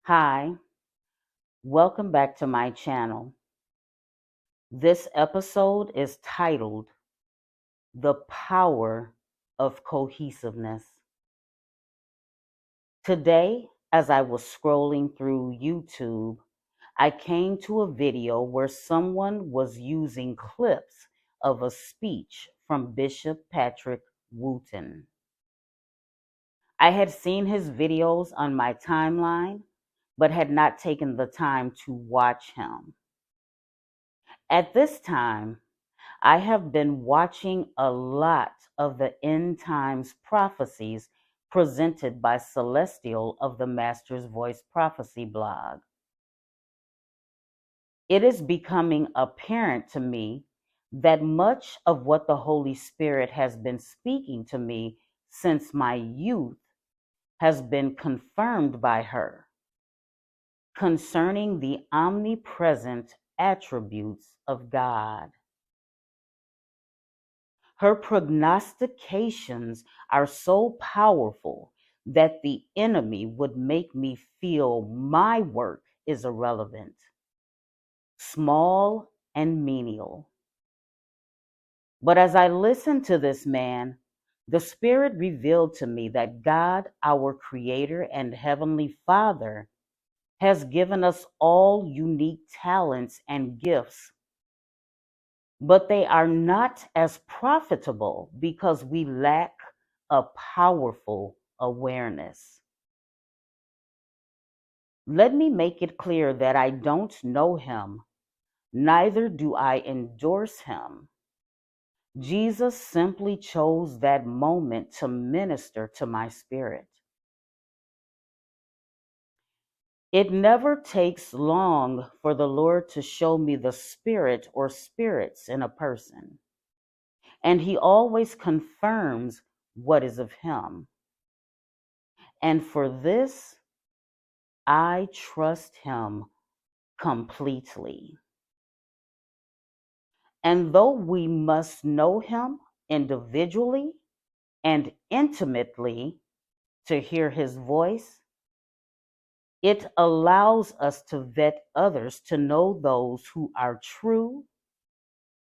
Hi, welcome back to my channel. This episode is titled The Power of Cohesiveness. Today, as I was scrolling through YouTube, I came to a video where someone was using clips of a speech from Bishop Patrick Wooten. I had seen his videos on my timeline, but had not taken the time to watch him. At this time, I have been watching a lot of the end times prophecies presented by Celestial of the Master's Voice Prophecy blog. It is becoming apparent to me that much of what the Holy Spirit has been speaking to me since my youth has been confirmed by her concerning the omnipresent attributes of God. Her prognostications are so powerful that the enemy would make me feel my work is irrelevant, small and menial. But as I listened to this man, the Spirit revealed to me that God, our Creator and Heavenly Father, has given us all unique talents and gifts, but they are not as profitable because we lack a powerful awareness. Let me make it clear that I don't know him, neither do I endorse him. Jesus simply chose that moment to minister to my spirit. It never takes long for the Lord to show me the spirit or spirits in a person, and he always confirms what is of him. And for this, I trust him completely. And though we must know him individually and intimately to hear his voice, it allows us to vet others to know those who are true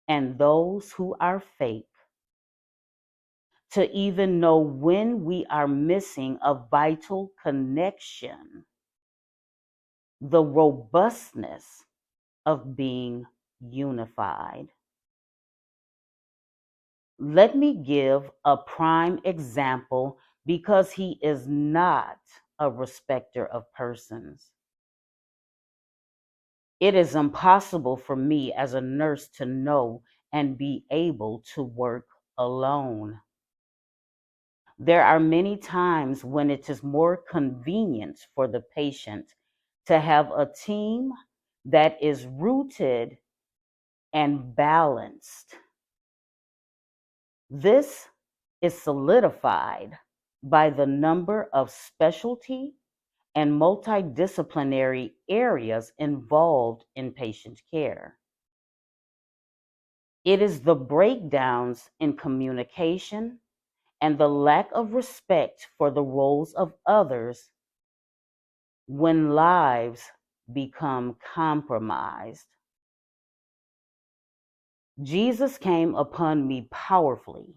and those who are fake, to even know when we are missing a vital connection, the robustness of being unified. Let me give a prime example because he is not a respecter of persons. It is impossible for me as a nurse to know and be able to work alone. There are many times when it is more convenient for the patient to have a team that is rooted and balanced. This is solidified by the number of specialty and multidisciplinary areas involved in patient care. It is the breakdowns in communication and the lack of respect for the roles of others when lives become compromised. Jesus came upon me powerfully,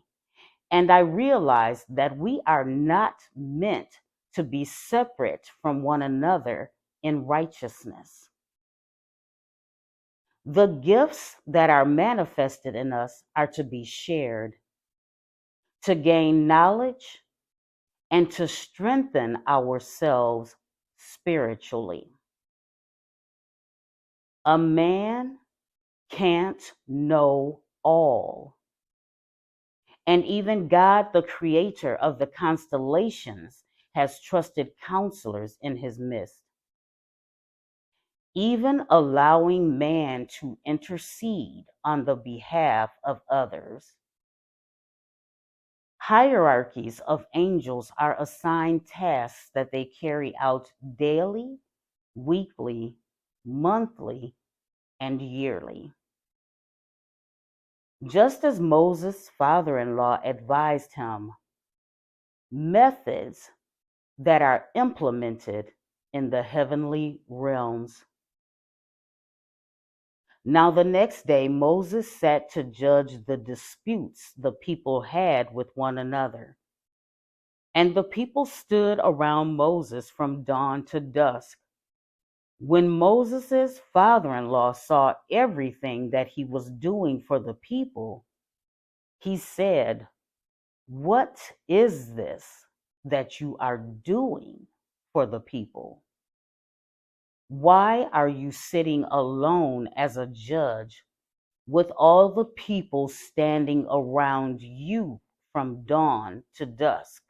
and I realized that we are not meant to be separate from one another in righteousness. The gifts that are manifested in us are to be shared, to gain knowledge, and to strengthen ourselves spiritually. A man can't know all. And even God, the creator of the constellations, has trusted counselors in his midst. Even allowing man to intercede on the behalf of others. Hierarchies of angels are assigned tasks that they carry out daily, weekly, monthly, and yearly. Just as Moses' father-in-law advised him, methods that are implemented in the heavenly realms. Now the next day Moses sat to judge the disputes the people had with one another. And the people stood around Moses from dawn to dusk. When Moses' father-in-law saw everything that he was doing for the people, he said, "What is this that you are doing for the people? Why are you sitting alone as a judge with all the people standing around you from dawn to dusk?"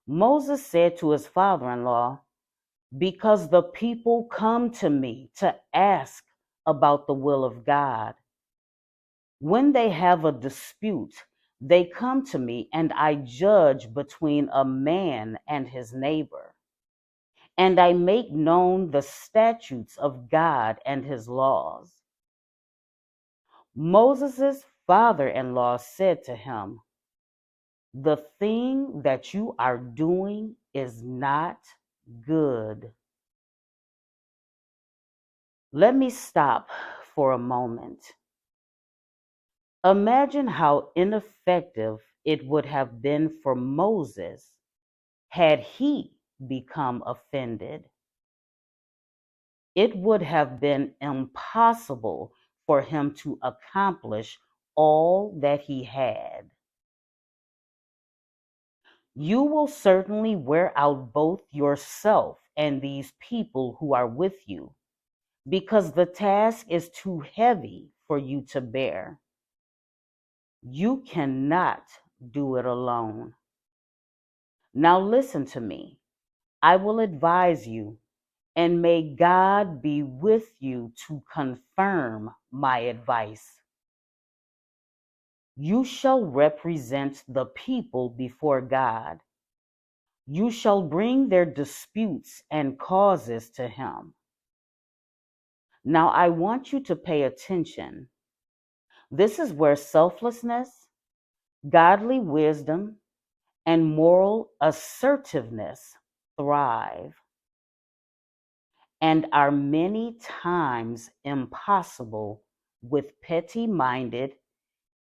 Moses said to his father-in-law, "Because the people come to me to ask about the will of God. When they have a dispute, they come to me and I judge between a man and his neighbor. And I make known the statutes of God and his laws." Moses' father-in-law said to him, "The thing that you are doing is not good." Let me stop for a moment. Imagine how ineffective it would have been for Moses had he become offended. It would have been impossible for him to accomplish all that he had. You will certainly wear out both yourself and these people who are with you, because the task is too heavy for you to bear. You cannot do it alone. Now listen to me. I will advise you, and may God be with you to confirm my advice. You shall represent the people before God. You shall bring their disputes and causes to him. Now I want you to pay attention. This is where selflessness, godly wisdom, and moral assertiveness thrive and are many times impossible with petty-minded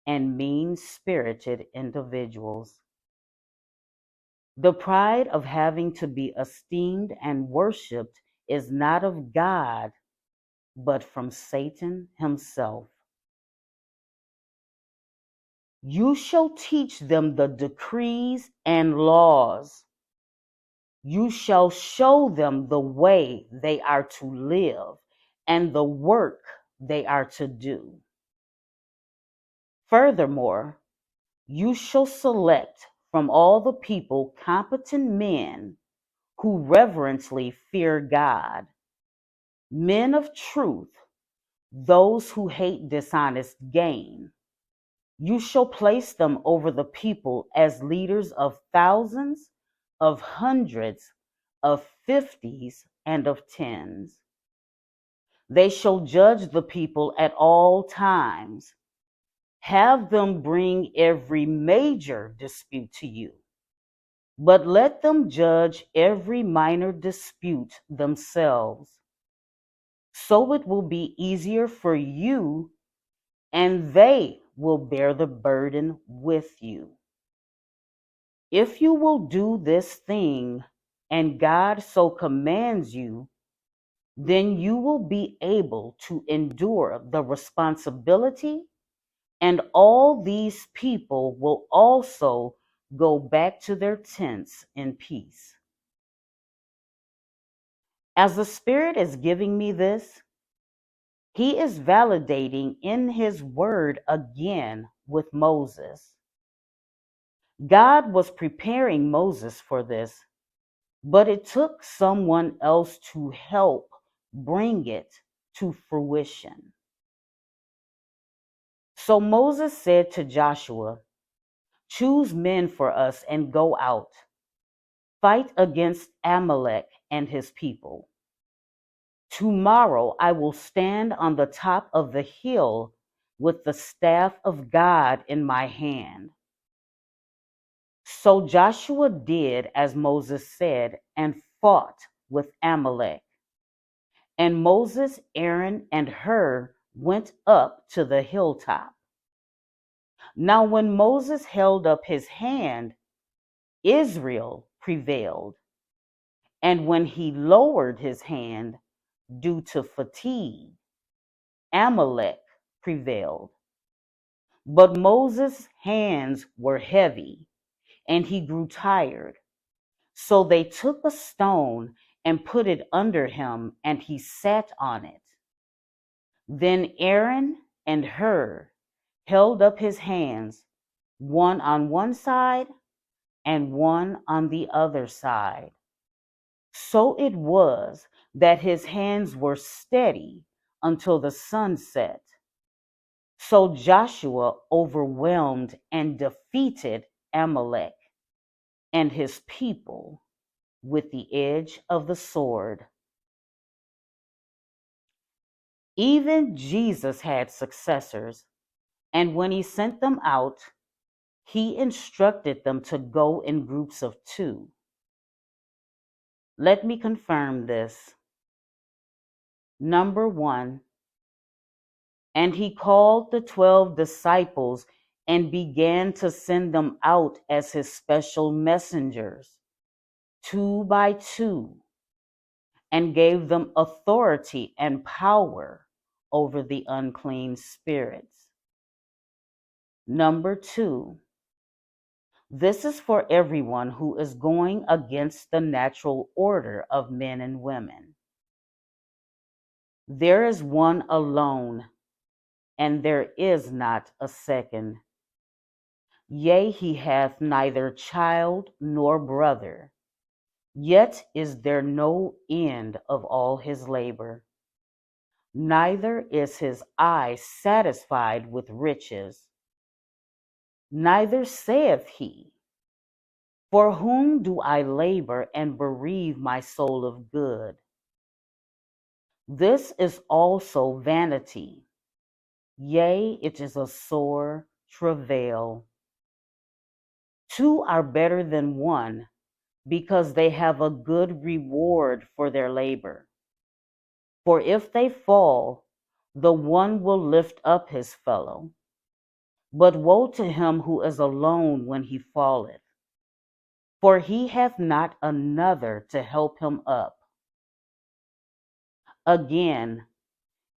and mean-spirited individuals. The pride of having to be esteemed and worshiped is not of God, but from Satan himself. You shall teach them the decrees and laws. You shall show them the way they are to live and the work they are to do. Furthermore, you shall select from all the people competent men who reverently fear God, men of truth, those who hate dishonest gain. You shall place them over the people as leaders of thousands, of hundreds, of fifties, and of tens. They shall judge the people at all times. Have them bring every major dispute to you, but let them judge every minor dispute themselves. So it will be easier for you, and they will bear the burden with you. If you will do this thing, and God so commands you, then you will be able to endure the responsibility, and all these people will also go back to their tents in peace. As the Spirit is giving me this, He is validating in His word again with Moses. God was preparing Moses for this, but it took someone else to help bring it to fruition. So Moses said to Joshua, "Choose men for us and go out. Fight against Amalek and his people. Tomorrow I will stand on the top of the hill with the staff of God in my hand." So Joshua did as Moses said and fought with Amalek. And Moses, Aaron, and Hur went up to the hilltop. Now when Moses held up his hand, Israel prevailed. And when he lowered his hand due to fatigue, Amalek prevailed. But Moses' hands were heavy, and he grew tired. So they took a stone and put it under him, and he sat on it. Then Aaron and Hur held up his hands, one on one side and one on the other side. So it was that his hands were steady until the sun set. So Joshua overwhelmed and defeated Amalek and his people with the edge of the sword. Even Jesus had successors, and when he sent them out, he instructed them to go in groups of 2. Let me confirm this. Number 1, and he called the 12 disciples and began to send them out as his special messengers, 2 by 2, and gave them authority and power over the unclean spirits. Number 2, this is for everyone who is going against the natural order of men and women. There is one alone, and there is not a second. Yea, he hath neither child nor brother, yet is there no end of all his labor. Neither is his eye satisfied with riches. Neither saith he, for whom do I labor and bereave my soul of good? This is also vanity. Yea, it is a sore travail. 2 are better than 1, because they have a good reward for their labor. For if they fall, the one will lift up his fellow. But woe to him who is alone when he falleth, for he hath not another to help him up. Again,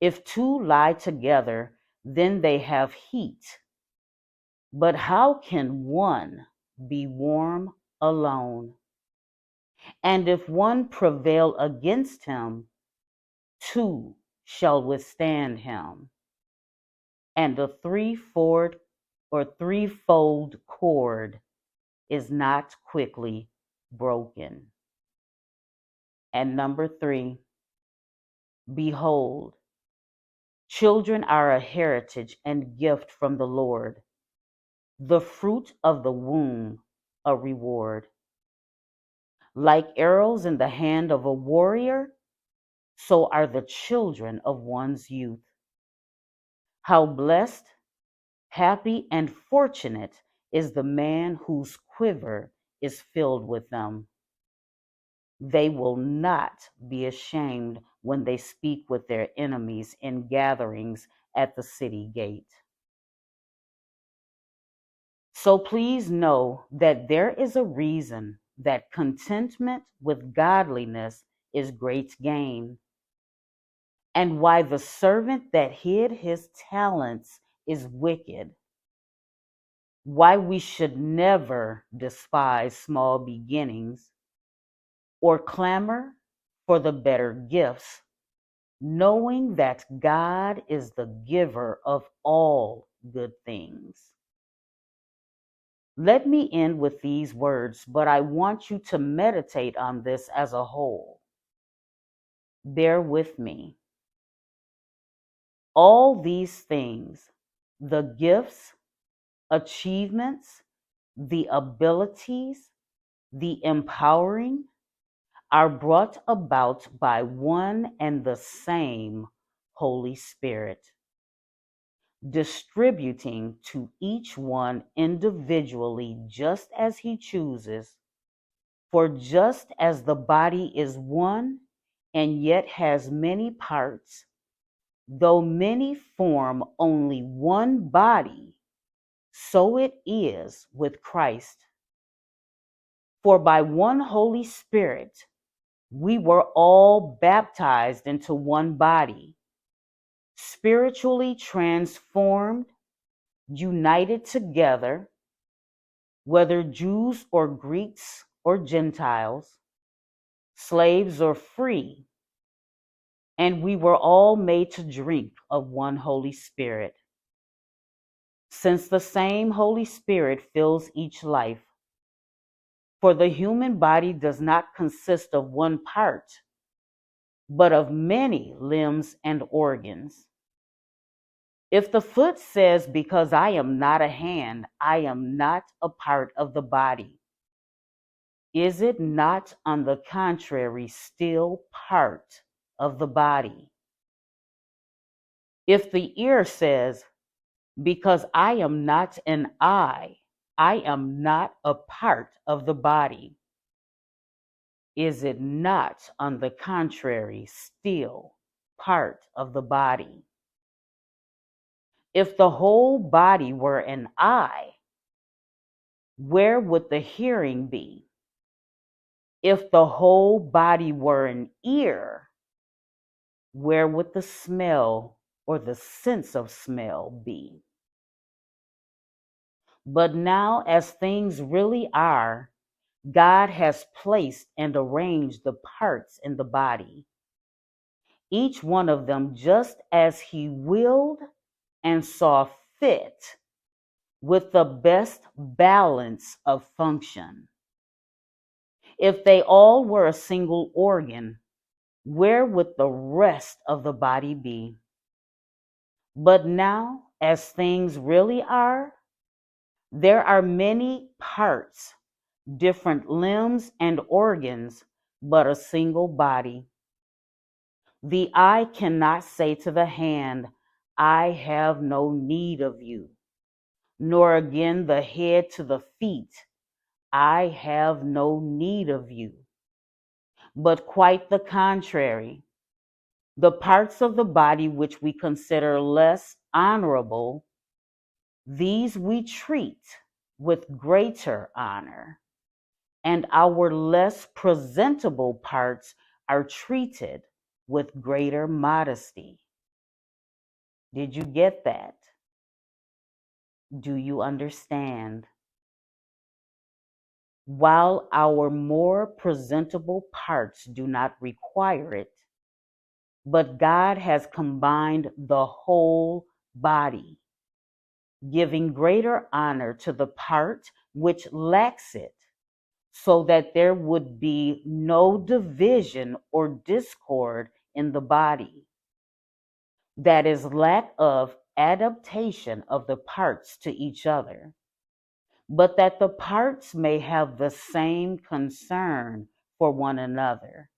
if 2 lie together, then they have heat. But how can one be warm alone? And if one prevail against him, 2 shall withstand him. And the threefold cord is not quickly broken. And number 3, behold, children are a heritage and gift from the Lord, the fruit of the womb a reward. Like arrows in the hand of a warrior, so are the children of one's youth. How blessed, happy, and fortunate is the man whose quiver is filled with them. They will not be ashamed when they speak with their enemies in gatherings at the city gate. So please know that there is a reason that contentment with godliness is great gain, and why the servant that hid his talents is wicked, why we should never despise small beginnings or clamor for the better gifts, knowing that God is the giver of all good things. Let me end with these words, but I want you to meditate on this as a whole. Bear with me. All these things, the gifts, achievements, the abilities, the empowering, are brought about by one and the same Holy Spirit, distributing to each one individually just as he chooses, For just as the body is one and yet has many parts, though many form only one body, so it is with Christ. For by one Holy Spirit we were all baptized into one body, spiritually transformed, united together, whether Jews or Greeks or Gentiles, slaves or free, and we were all made to drink of one Holy Spirit. Since the same Holy Spirit fills each life, for the human body does not consist of one part, but of many limbs and organs. If the foot says, because I am not a hand, I am not a part of the body, is it not on the contrary still part of the body? If the ear says, because I am not an eye, I am not a part of the body, is it not on the contrary still part of the body? If the whole body were an eye, where would the hearing be? If the whole body were an ear, where would the smell or the sense of smell be? But now, as things really are, God has placed and arranged the parts in the body, each one of them just as He willed and saw fit, with the best balance of function. If they all were a single organ, where would the rest of the body be? But now, as things really are, there are many parts, different limbs and organs, but a single body. The eye cannot say to the hand, I have no need of you, nor again the head to the feet, I have no need of you. But quite the contrary. The parts of the body which we consider less honorable, these we treat with greater honor, and our less presentable parts are treated with greater modesty. Did you get that? Do you understand? While our more presentable parts do not require it, but God has combined the whole body, giving greater honor to the part which lacks it, so that there would be no division or discord in the body. That is, lack of adaptation of the parts to each other, but that the parts may have the same concern for one another.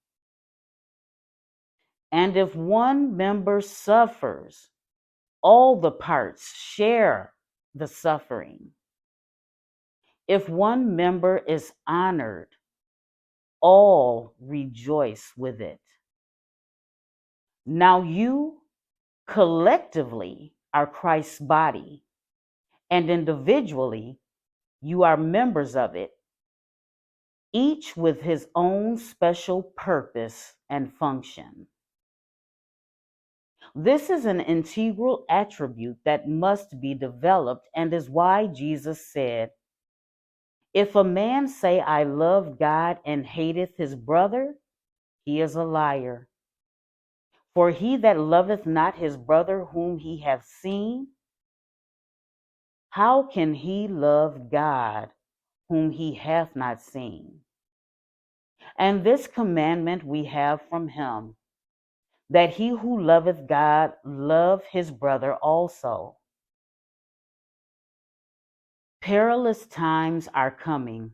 And if one member suffers, all the parts share the suffering. If one member is honored, all rejoice with it. Now you collectively are Christ's body, and individually you are members of it, each with his own special purpose and function. This is an integral attribute that must be developed, and is why Jesus said, if a man say, I love God and hateth his brother, he is a liar. For he that loveth not his brother whom he hath seen, how can he love God whom he hath not seen? And this commandment we have from him, that he who loveth God love his brother also. Perilous times are coming.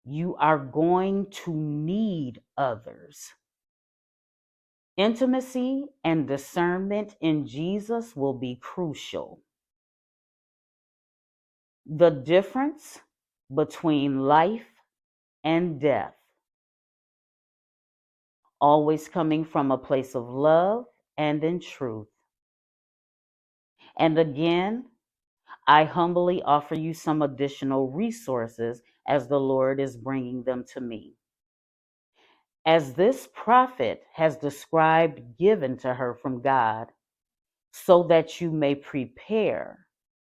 You are going to need others. Intimacy and discernment in Jesus will be crucial. The difference between life and death, always coming from a place of love and in truth. And again, I humbly offer you some additional resources as the Lord is bringing them to me. As this prophet has described given to her from God, so that you may prepare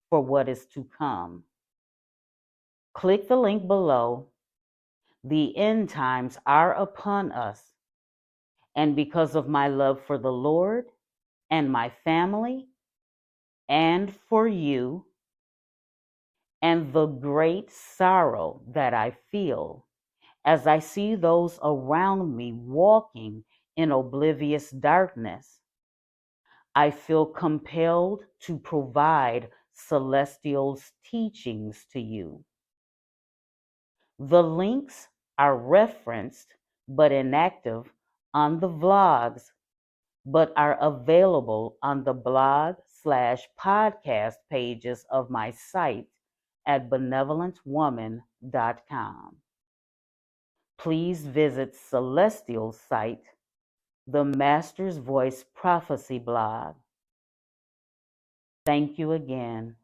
for what is to come. Click the link below. The end times are upon us, and because of my love for the Lord and my family, and for you, and the great sorrow that I feel as I see those around me walking in oblivious darkness, I feel compelled to provide Celestial's teachings to you. The links are referenced but inactive on the vlogs, but are available on the blog/podcast pages of my site at BenevolentWoman.com. Please visit Celestial's site, the Master's Voice Prophecy blog. Thank you again.